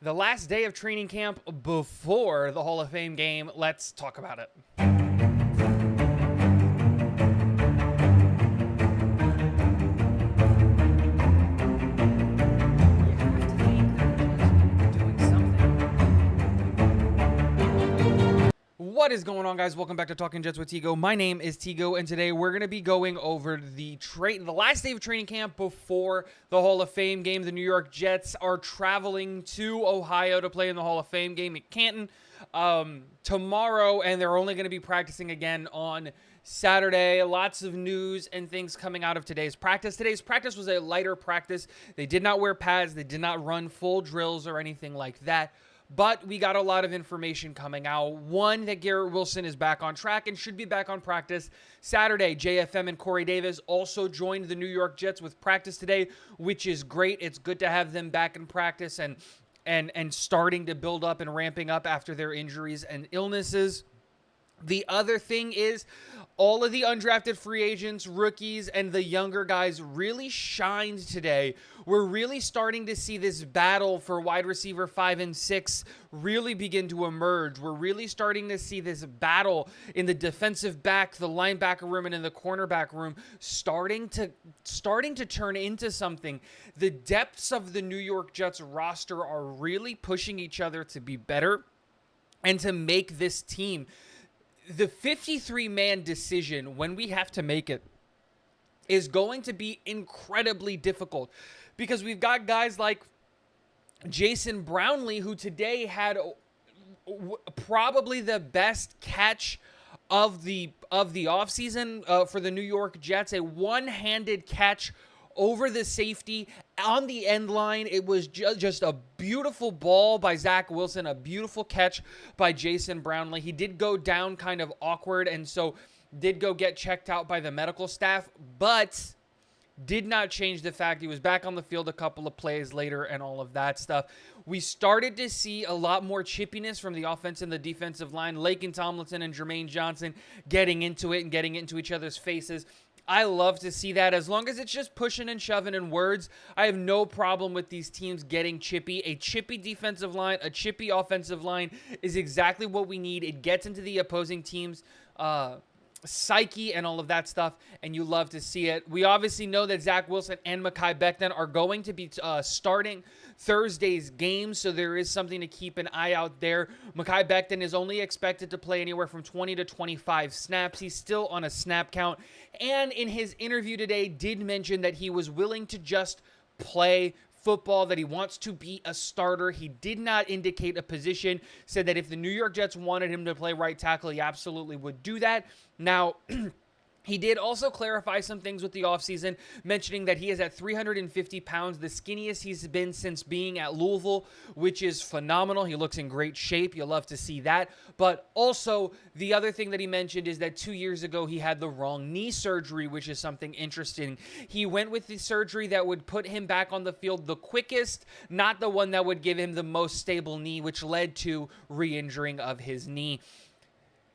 The last day of training camp before the Hall of Fame game. Let's talk about it. What is going on, guys? Welcome back to Talking Jets with Tigo. My name is Tigo, and today we're going to be going over the last day of training camp before the Hall of Fame game. The New York Jets are traveling to Ohio to play in the Hall of Fame game at Canton tomorrow, and they're only going to be practicing again on Saturday. Lots of news and things coming out of today's practice. Today's practice was a lighter practice. They did not wear pads. They did not run full drills or anything like that. But we got a lot of information coming out. One, that Garrett Wilson is back on track and should be back on practice Saturday. JFM and Corey Davis also joined the New York Jets with practice today, which is great. It's good to have them back in practice and starting to build up and ramping up after their injuries and illnesses. The other thing is all of the undrafted free agents, rookies, and the younger guys really shined today. We're really starting to see this battle for wide receiver 5 and 6 really begin to emerge. We're really starting to see this battle in the defensive back, the linebacker room, and in the cornerback room starting to turn into something. The depths of the New York Jets roster are really pushing each other to be better and to make this team. The 53-man decision, when we have to make it, is going to be incredibly difficult because we've got guys like Jason Brownlee, who today had probably the best catch of the offseason for the New York Jets, a one-handed catch over the safety on the end line. It was just a beautiful ball by Zach Wilson, a beautiful catch by Jason Brownlee. He did go down kind of awkward and so did go get checked out by the medical staff, but did not change the fact he was back on the field a couple of plays later and all of that stuff. We started to see a lot more chippiness from the offense and the defensive line. Laken Tomlinson and Jermaine Johnson getting into it and getting into each other's faces. I love to see that. As long as it's just pushing and shoving in words, I have no problem with these teams getting chippy. A chippy defensive line, a chippy offensive line is exactly what we need. It gets into the opposing team's psyche and all of that stuff, and you love to see it. We obviously know that Zach Wilson and Mekhi Becton are going to be starting Thursday's game, so there is something to keep an eye out there. Mekhi Becton is only expected to play anywhere from 20 to 25 snaps. He's still on a snap count, and in his interview today did mention that he was willing to just play football, that he wants to be a starter. He did not indicate a position, said that if the New York Jets wanted him to play right tackle, he absolutely would do that. Now, he did also clarify some things with the offseason, mentioning that he is at 350 pounds, the skinniest he's been since being at Louisville, which is phenomenal. He looks in great shape. You'll love to see that. But also, the other thing that he mentioned is that 2 years ago, he had the wrong knee surgery, which is something interesting. He went with the surgery that would put him back on the field the quickest, not the one that would give him the most stable knee, which led to re-injuring of his knee.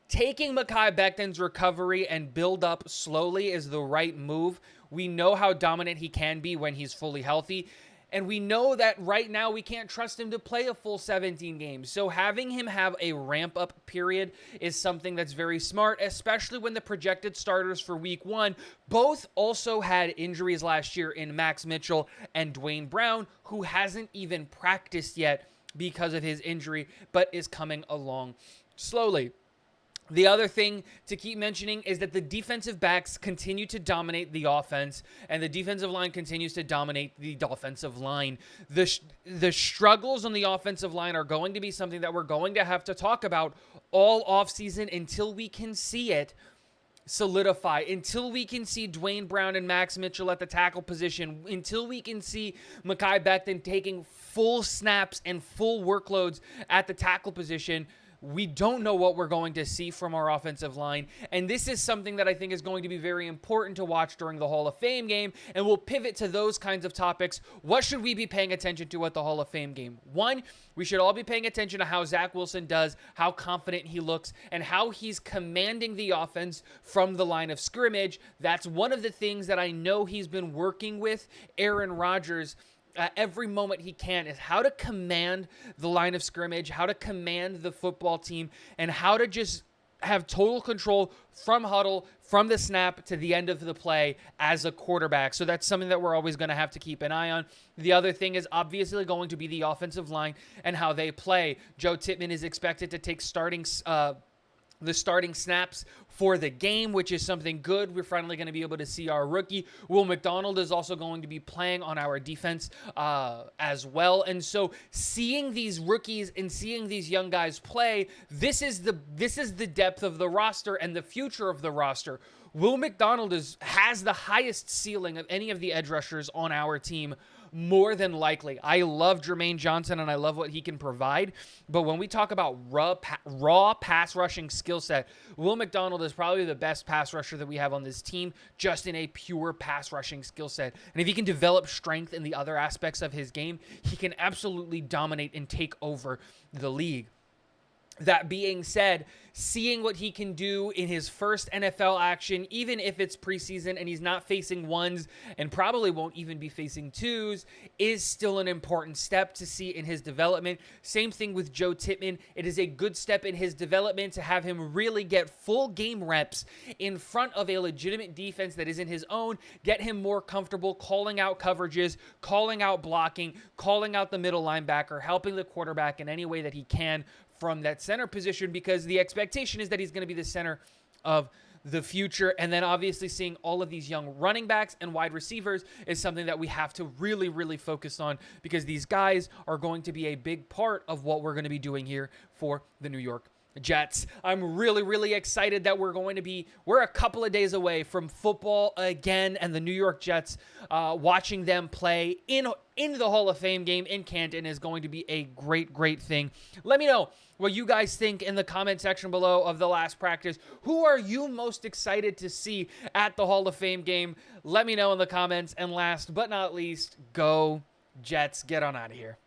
Taking Mekhi Becton's recovery and build up slowly is the right move. We know how dominant he can be when he's fully healthy. And we know that right now we can't trust him to play a full 17 games. So having him have a ramp-up period is something that's very smart, especially when the projected starters for week 1 both also had injuries last year in Max Mitchell and Dwayne Brown, who hasn't even practiced yet because of his injury, but is coming along slowly. The other thing to keep mentioning is that the defensive backs continue to dominate the offense, and the defensive line continues to dominate the offensive line. The struggles on the offensive line are going to be something that we're going to have to talk about all offseason until we can see it solidify, until we can see Dwayne Brown and Max Mitchell at the tackle position, until we can see Mekhi Becton taking full snaps and full workloads at the tackle position. We don't know what we're going to see from our offensive line, and this is something that I think is going to be very important to watch during the Hall of Fame game, and we'll pivot to those kinds of topics. What should we be paying attention to at the Hall of Fame game? One, we should all be paying attention to how Zach Wilson does, how confident he looks, and how he's commanding the offense from the line of scrimmage. That's one of the things that I know he's been working with Aaron Rodgers every moment he can is how to command the line of scrimmage, how to command the football team, and how to just have total control from huddle, from the snap to the end of the play as a quarterback. So that's something that we're always going to have to keep an eye on. The other thing is obviously going to be the offensive line and how they play. Joe Tippmann is expected to take the starting snaps for the game, which is something good. We're finally going to be able to see our rookie. Will McDonald is also going to be playing on our defense as well. And so seeing these rookies and seeing these young guys play, this is the depth of the roster and the future of the roster. Will McDonald has the highest ceiling of any of the edge rushers on our team, more than likely. I love Jermaine Johnson and I love what he can provide, but when we talk about raw pass rushing skill set, Will McDonald is probably the best pass rusher that we have on this team, just in a pure pass rushing skill set. And if he can develop strength in the other aspects of his game, he can absolutely dominate and take over the league. That being said, seeing what he can do in his first NFL action, even if it's preseason and he's not facing ones and probably won't even be facing twos, is still an important step to see in his development. Same thing with Joe Tippmann. It is a good step in his development to have him really get full game reps in front of a legitimate defense that isn't his own, get him more comfortable calling out coverages, calling out blocking, calling out the middle linebacker, helping the quarterback in any way that he can from that center position, because the expectation is that he's going to be the center of the future. And then obviously seeing all of these young running backs and wide receivers is something that we have to really, really focus on, because these guys are going to be a big part of what we're going to be doing here for the New York Jets. I'm really, really excited that we're a couple of days away from football again, and the New York Jets, watching them play in the Hall of Fame game in Canton is going to be a great, great thing. Let me know what you guys think in the comment section below of the last practice. Who are you most excited to see at the Hall of Fame game? Let me know in the comments. And last but not least, go Jets. Get on out of here.